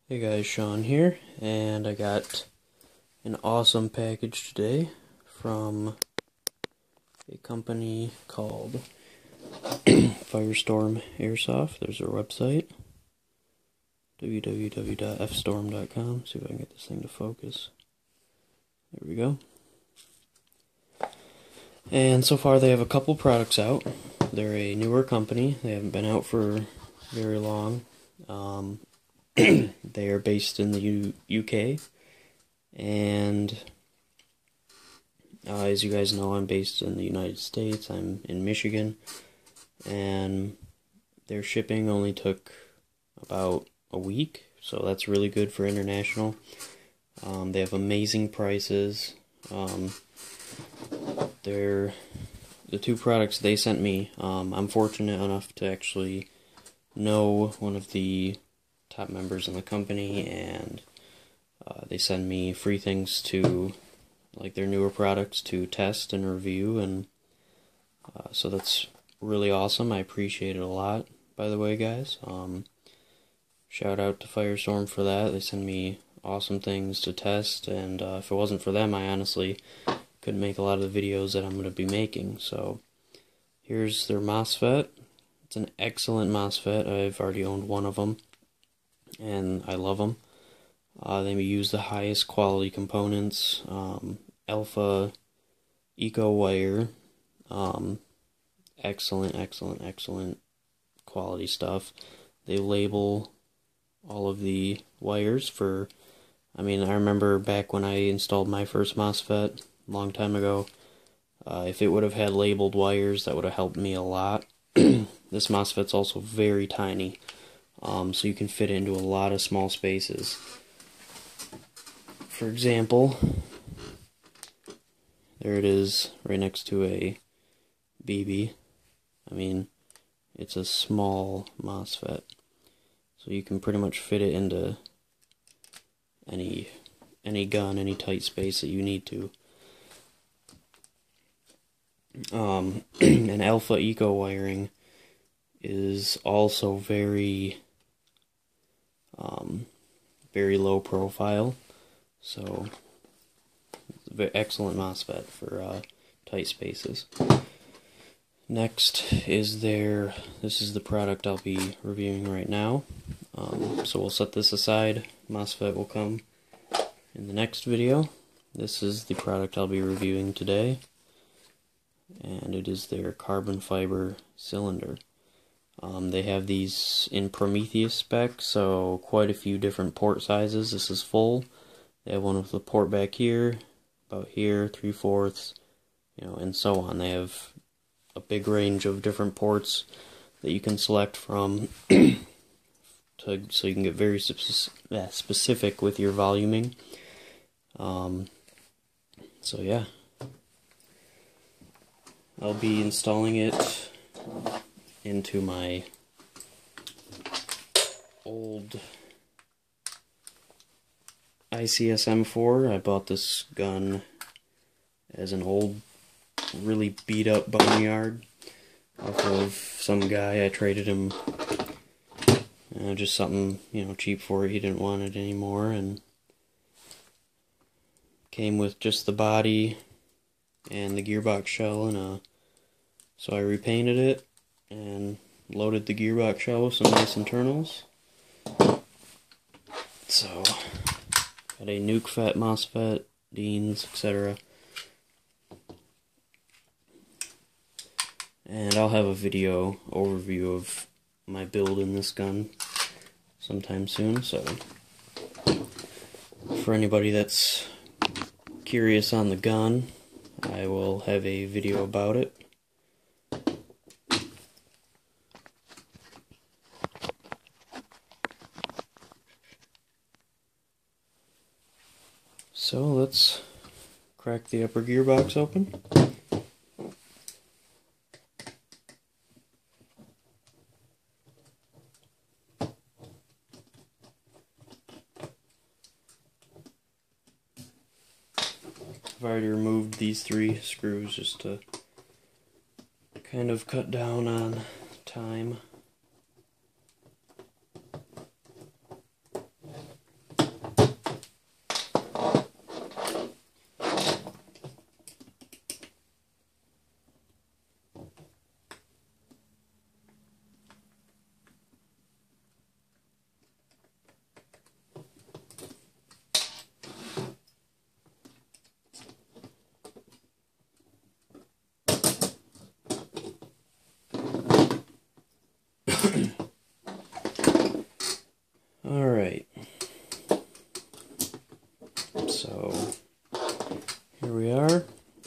Hey guys, Sean here, and I got an awesome package today from a company called FireStorm Airsoft. There's their website, www.fstorm.com. See if I can get this thing to focus. There we go. And so far they have a couple products out. They're a newer company. They haven't been out for very long. They are based in the UK, and as you guys know, I'm based in the United States. I'm in Michigan, and their shipping only took about a week, so that's really good for international. They have amazing prices. The two products they sent me, I'm fortunate enough to actually know one of the top members in the company, and they send me free things to, like, their newer products to test and review, and so that's really awesome. I appreciate it a lot, by the way, guys. Shout out to FireStorm for that. They send me awesome things to test, and if it wasn't for them, I honestly couldn't make a lot of the videos that I'm going to be making. So here's their MOSFET. It's an excellent MOSFET. I've already owned one of them, and I love them. They use the highest quality components, alpha eco wire, excellent quality stuff. They label all of the wires for, I remember back when I installed my first MOSFET a long time ago, if it would have had labeled wires, that would have helped me a lot. This MOSFET's also very tiny, so you can fit it into a lot of small spaces. For example, there it is right next to a BB. It's a small MOSFET, so you can pretty much fit it into any gun, any tight space that you need to. And alpha eco wiring is also very low profile, so it's an excellent MOSFET for tight spaces. Next is this is the product I'll be reviewing right now. So we'll set this aside. MOSFET will come in the next video. This is the product I'll be reviewing today, and it is their carbon fiber cylinder. They have these in Prometheus spec, so quite a few different port sizes. This is full. They have one with the port back here, about here, 3/4, and so on. They have a big range of different ports that you can select from, so you can get very specific with your voluming. So yeah, I'll be installing it into my old ICS M4. I bought this gun as an old, really beat up boneyard off of some guy. I traded him just something, cheap for it. He didn't want it anymore, and came with just the body and the gearbox shell, and so I repainted it and loaded the gearbox shell with some nice internals. So got a nuke FET MOSFET, Deans, etc. And I'll have a video overview of my build in this gun sometime soon, so for anybody that's curious on the gun, I will have a video about it. So let's crack the upper gearbox open. I've already removed these 3 screws just to kind of cut down on time.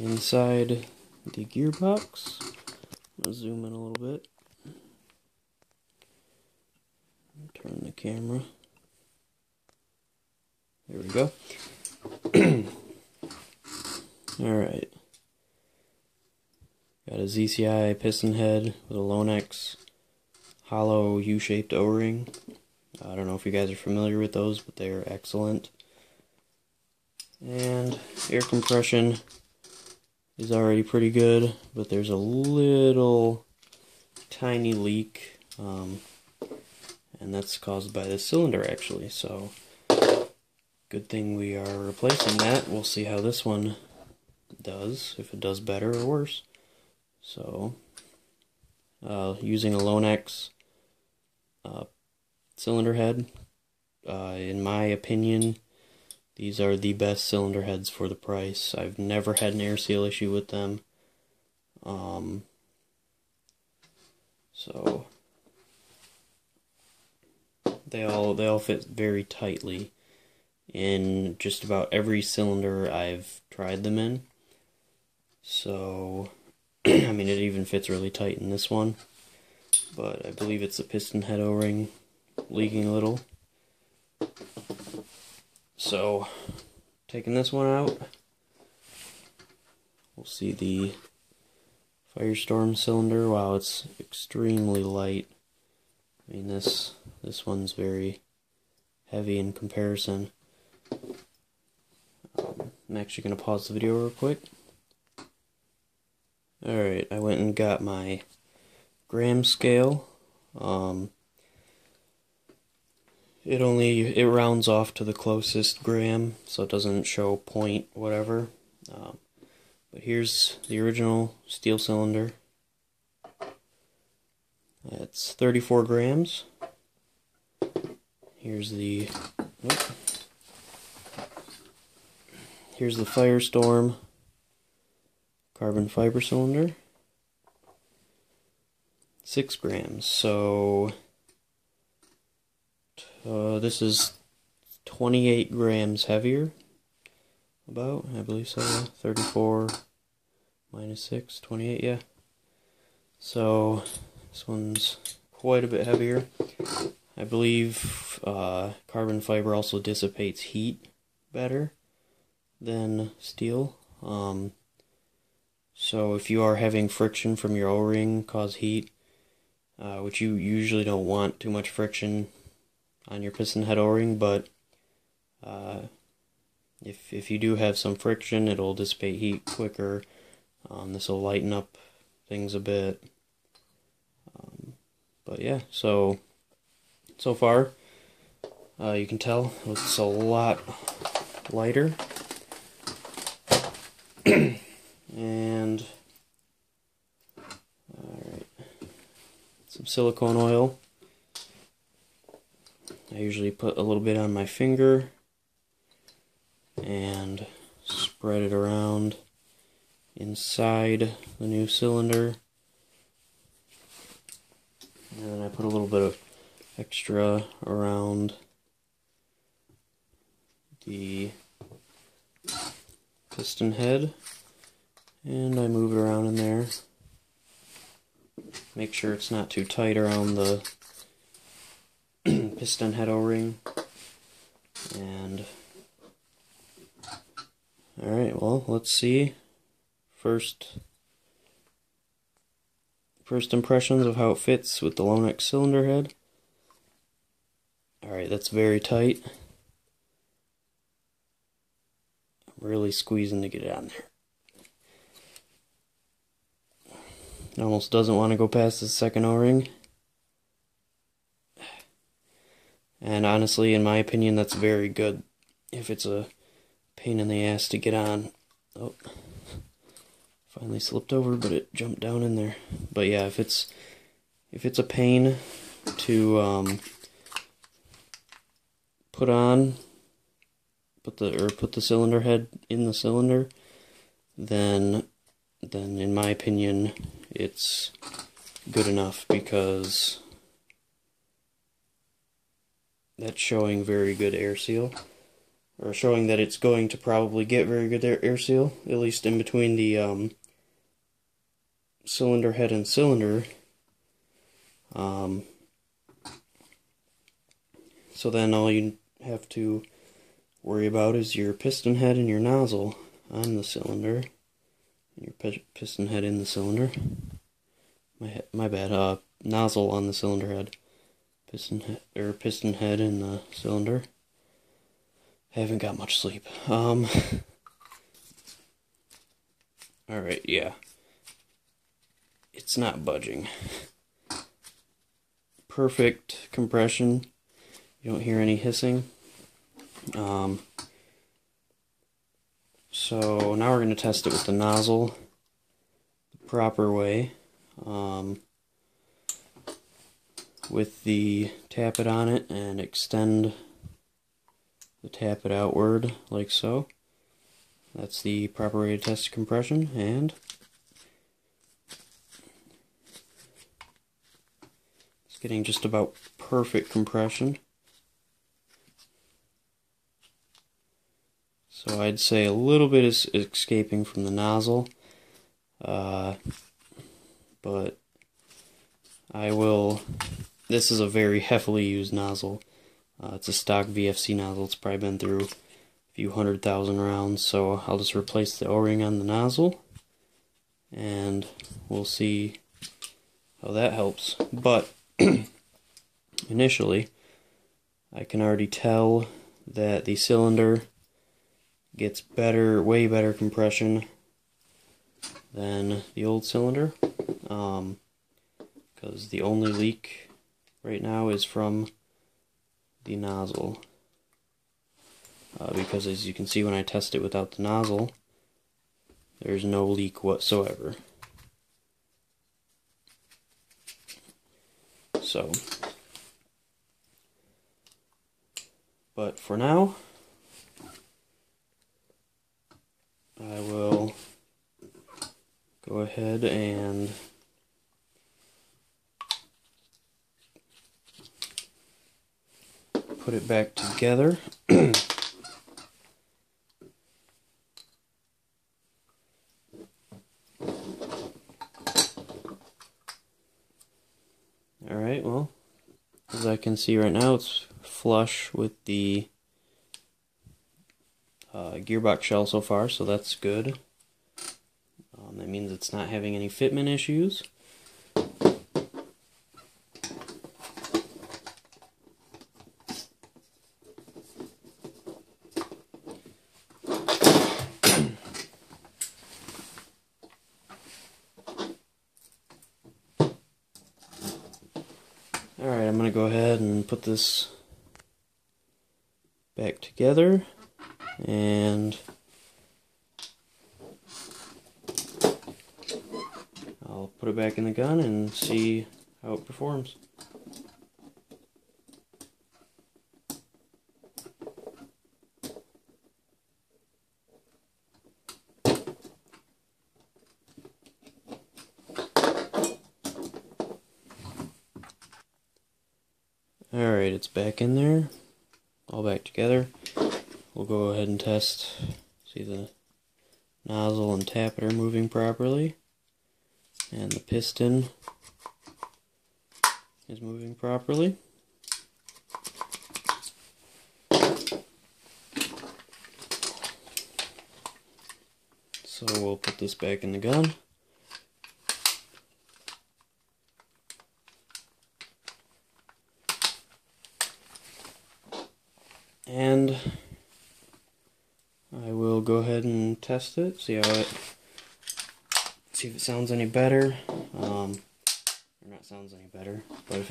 Inside the gearbox, I'm going to zoom in a little bit. Turn the camera. There we go. Alright. Got a ZCI piston head with a Lonex hollow U-shaped O-ring. I don't know if you guys are familiar with those, but they're excellent. And air compression is already pretty good, but there's a little tiny leak, and that's caused by the cylinder actually, so good thing we are replacing that. We'll see how this one does, if it does better or worse. So using a Lonex cylinder head, in my opinion, these are the best cylinder heads for the price. I've never had an air seal issue with them. So they all fit very tightly in just about every cylinder I've tried them in. So I mean, it even fits really tight in this one, but I believe it's the piston head O-ring leaking a little. So, taking this one out, we'll see the FireStorm cylinder. Wow, it's extremely light. I mean, this one's very heavy in comparison. I'm actually going to pause the video real quick. Alright, I went and got my gram scale. It rounds off to the closest gram, so it doesn't show point whatever. But here's the original steel cylinder. It's 34 grams. Here's the FireStorm carbon fiber cylinder. 6 grams. So this is 28 grams heavier, about, I believe so, 34 minus 6, 28, yeah. So this one's quite a bit heavier. I believe carbon fiber also dissipates heat better than steel. So if you are having friction from your O-ring cause heat, which you usually don't want too much friction on your piston head O-ring, but if you do have some friction, it'll dissipate heat quicker. This will lighten up things a bit. But yeah, so far you can tell it's a lot lighter. And alright, some silicone oil. I usually put a little bit on my finger and spread it around inside the new cylinder. And then I put a little bit of extra around the piston head, and I move it around in there. Make sure it's not too tight around the piston head O-ring. And alright, well, let's see. First impressions of how it fits with the Lonex cylinder head. Alright, that's very tight. I'm really squeezing to get it on there. It almost doesn't want to go past the second O-ring. And honestly, in my opinion, that's very good. If it's a pain in the ass to get on. Oh, finally slipped over, but it jumped down in there. But yeah, if it's a pain to put the cylinder head in the cylinder, then in my opinion it's good enough, because that's showing very good air seal. or showing that it's going to probably get very good air seal, at least in between the cylinder head and cylinder. So then all you have to worry about is your piston head and your nozzle on the cylinder. Your piston head in the cylinder. My bad. Nozzle on the cylinder head. Piston head in the cylinder. I haven't got much sleep. Alright, yeah. It's not budging. Perfect compression. You don't hear any hissing. So now we're going to test it with the nozzle the proper way. With the tap it on it and extend the tap it outward like so. That's the proper way to test compression, and it's getting just about perfect compression. So I'd say a little bit is escaping from the nozzle, but I will. This is a very heavily used nozzle. It's a stock VFC nozzle. It's probably been through a few 100,000 rounds, so I'll just replace the O-ring on the nozzle, and we'll see how that helps. But initially, I can already tell that the cylinder gets better, way better compression than the old cylinder, because the only leak right now is from the nozzle. Because as you can see when I test it without the nozzle, there's no leak whatsoever. So, but for now, I will go ahead and put it back together. Alright, well, as I can see right now, it's flush with the gearbox shell so far, so that's good. That means it's not having any fitment issues. Alright, I'm going to go ahead and put this back together, and I'll put it back in the gun and see how it performs. Alright, it's back in there, all back together. We'll go ahead and test, see the nozzle and tappet are moving properly, and the piston is moving properly. So we'll put this back in the gun. And I will go ahead and test it, see if it sounds any better, or not sounds any better, but if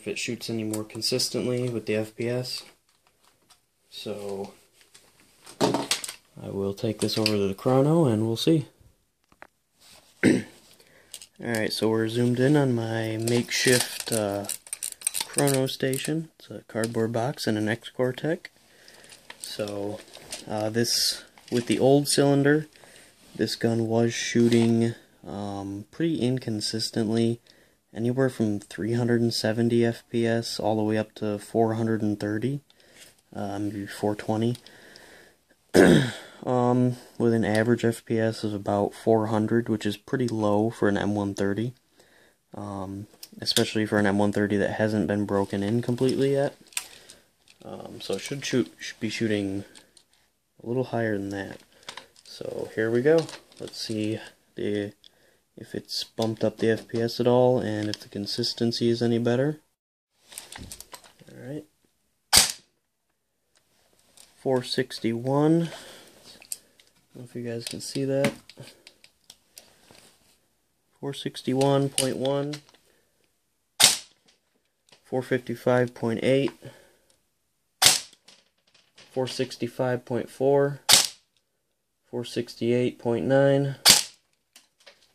it shoots any more consistently with the FPS. So I will take this over to the chrono and we'll see. Alright, so we're zoomed in on my makeshift chrono station. It's a cardboard box and an X-Core Tech. So this, with the old cylinder, this gun was shooting pretty inconsistently, anywhere from 370 FPS all the way up to 430. maybe 420. With an average FPS of about 400, which is pretty low for an M130. Especially for an M130 that hasn't been broken in completely yet. So it should be shooting a little higher than that. So here we go. Let's see if it's bumped up the FPS at all and if the consistency is any better. Alright. 461. I don't know if you guys can see that. 461.1. 455.8. 465.4. 468.9.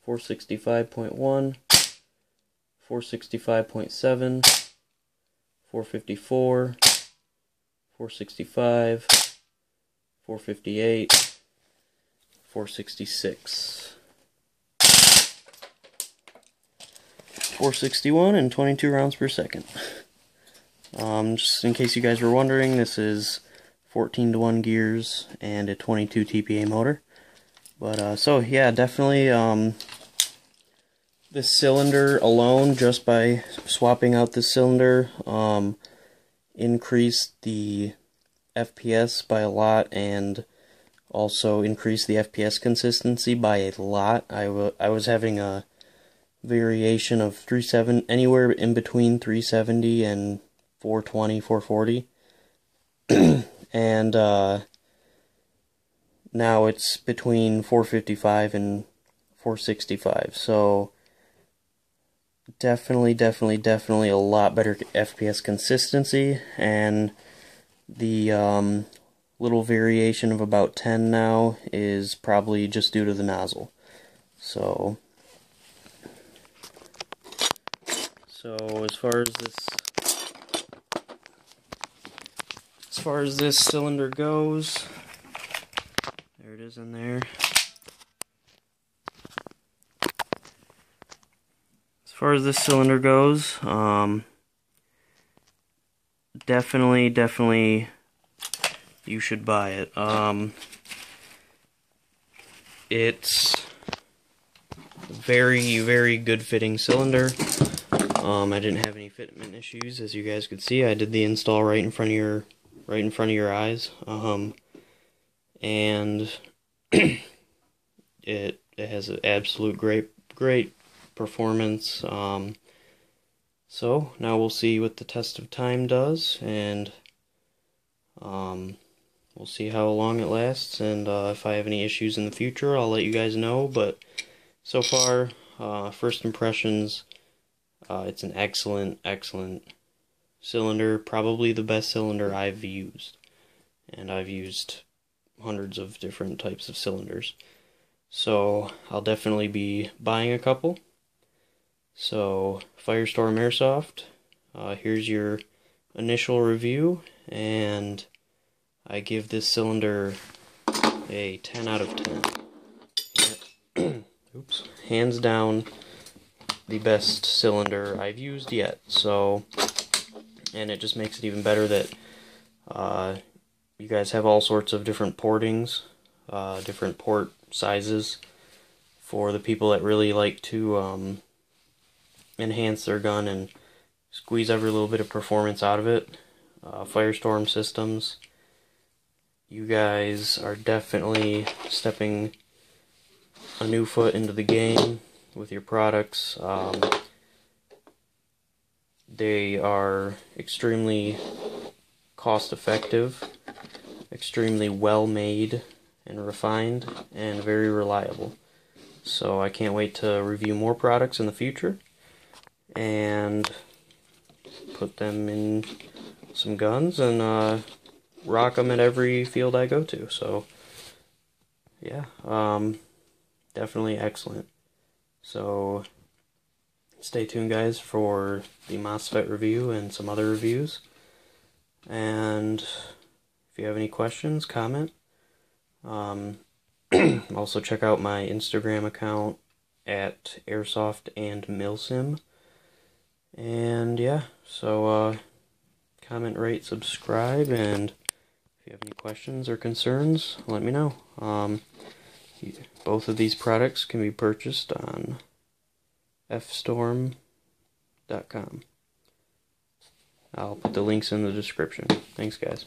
465.1. 465.7. 454. 465. 458. 466. 461 and 22 rounds per second. Just in case you guys were wondering, this is 14:1 gears and a 22 TPA motor. But so yeah, definitely this cylinder alone, just by swapping out this cylinder, increased the FPS by a lot, and also increased the FPS consistency by a lot. I was having a variation of 370, anywhere in between 370 and 420, 440. And now it's between 455 and 465. So definitely a lot better FPS consistency, and the little variation of about 10 now is probably just due to the nozzle. So as far as this cylinder goes, there it is in there. As far as this cylinder goes, definitely you should buy it. It's a very good fitting cylinder. I didn't have any fitment issues, as you guys could see. I did the install right in front of your eyes. And it has an absolute great performance. So now we'll see what the test of time does, and we'll see how long it lasts, and if I have any issues in the future, I'll let you guys know. But so far, first impressions, it's an excellent cylinder, probably the best cylinder I've used, and I've used hundreds of different types of cylinders, so I'll definitely be buying a couple. So FireStorm Airsoft, here's your initial review, and I give this cylinder a 10 out of 10. Oops. Hands down the best cylinder I've used yet. So, and it just makes it even better that you guys have all sorts of different portings, different port sizes for the people that really like to enhance their gun and squeeze every little bit of performance out of it. FireStorm Systems, you guys are definitely stepping a new foot into the game with your products. They are extremely cost effective, extremely well made and refined, and very reliable. So I can't wait to review more products in the future and put them in some guns and rock them at every field I go to. So yeah, definitely excellent. So stay tuned, guys, for the MOSFET review and some other reviews. And if you have any questions, comment. Also check out my Instagram account at Airsoft and Milsim. And yeah, so comment, rate, subscribe, and If you have any questions or concerns, let me know. Both of these products can be purchased on FireStorm.com. I'll put the links in the description. Thanks, guys.